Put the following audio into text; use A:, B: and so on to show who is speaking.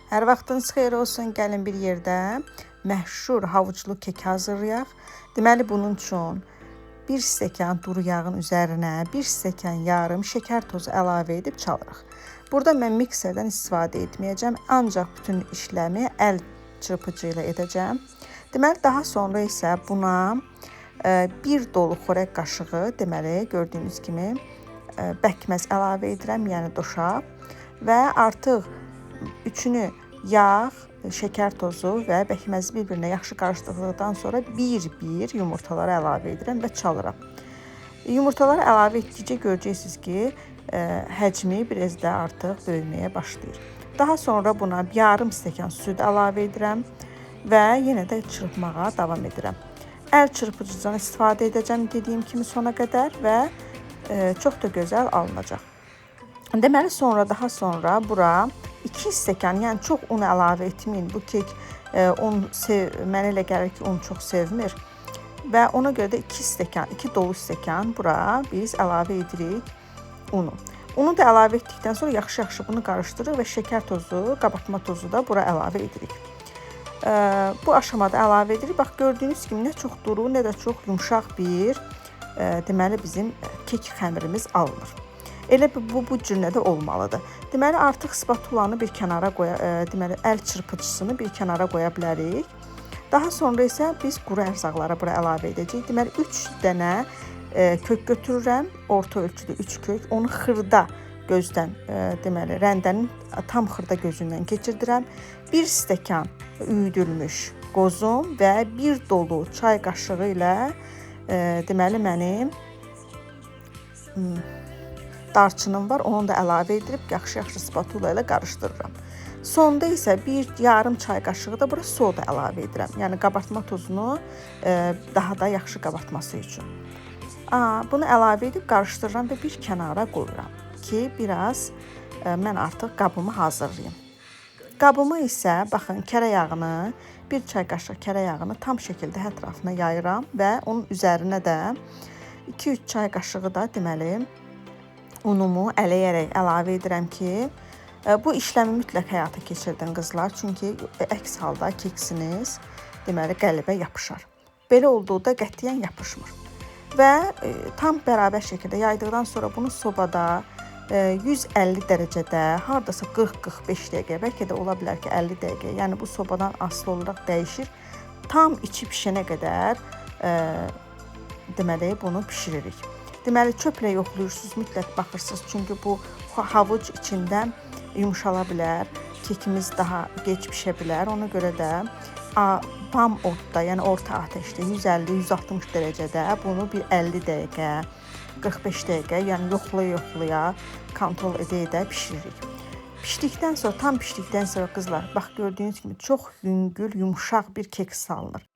A: Hər vaxtınız xeyir olsun. Gəlin bir yerdə məşhur havuçlu kek hazırlayaq. Deməli bunun üçün 1 stəkan duru yağın üzərinə 1 stəkan yarım şəkər tozu əlavə edib çalırıq. Burada mən mikserdən istifadə etməyəcəm, ancaq bütün işləmi əl çırpıcı ilə edəcəm. Deməli daha sonra isə buna 1 dolu xörək qaşığı, deməli gördüyünüz kimi bəkməz əlavə edirəm, yəni doşab və artıq üçünü yağ, şəkər tozu və bəkməzi bir-birinə yaxşı qarışdırdıqdan sonra bir-bir yumurtaları əlavə edirəm və çalıram. Yumurtaları əlavə etdikcə görəcəksiniz ki, həcmi biraz da artıq böyüməyə başlayır. Daha sonra buna yarım stəkan süd əlavə edirəm və yenə də çırpmağa davam edirəm. Əl çırpıcıdan istifadə edəcəm dediyim kimi sona qədər və çox da gözəl alınacaq. Deməli daha sonra bura 2 stəkan, yəni çox un əlavə etməyin. Bu kek mənə elə gəlir ki, un çox sevmir. Və ona görə də 2 stəkan, 2 dolu stəkan bura biz əlavə edirik unu. Unu da əlavə etdikdən sonra yaxşı-yaxşı bunu qarışdırırıq və şəkər tozu, qabartma tozu da bura əlavə edirik. Bu aşamada əlavə edirik. Bax gördüyünüz kimi nə çox duru, nə də çox yumşaq bir deməli bizim kek xəmirimiz alınır. Elə bu cür də olmalıdır. Deməli artıq spatulanı bir kənara deməli əl çırpıcısını bir kənara qoya bilərik. Daha sonra isə biz quru ərzaqları bura əlavə edəcəyik. Deməli 3 dənə kök götürürəm, orta ölçüdə 3 kök. Onu xırda gözdən, deməli rəndənin tam xırda gözündən keçirdirəm. 1 stəkan üyüdülmüş qozum və 1 dolu çay qaşığı ilə deməli mənim darçınım var, onu da əlavə edib yaxşı-yaxşı spatula ilə qarışdırıram. Sonda isə bir yarım çay qaşığı da bura soda əlavə edirəm. Yəni qabartma tozunu daha da yaxşı qabartması üçün. Bunu əlavə edib qarışdırıram və bir kənara qoyuram ki, biraz mən artıq qabımı hazırlayım. Qabıma isə baxın kərə yağını, bir çay qaşığı kərə yağını tam şəkildə ətrafına yayıram və onun üzərinə də 2-3 çay qaşığı da deməli unumu ələyərək əlavə edirəm ki, bu işləmi mütləq həyata keçirdin qızlar. Çünki əks halda keksiniz deməli qəlibə yapışar. Belə olduqda qətiyyən yapışmır. Və tam bərabər şəkildə yaydıqdan sonra bunu sobada 150 dərəcədə, hardasa 40-45 dəqiqə, bəlkə də ola bilər ki 50 dəqiqə, yəni bu sobadan asılı olaraq dəyişir. Tam içi pişənə qədər deməli bunu bişiririk. Deməli çöplə yoxlayırsınız, mütləq baxırsınız. Çünki bu havuc içindən yumşala bilər, kekimiz daha gec pişə bilər. Ona görə də bam odda, yəni orta atəşdə 150-160 dərəcədə bunu bir 50 dəqiqə, 45 dəqiqə, yəni yoxlaya-yoxlaya, kontrol edə-edə bişiririk. Pişdikdən sonra, tam pişdikdən sonra qızlar, bax gördüyünüz kimi çox yüngül, yumşaq bir kek salınır.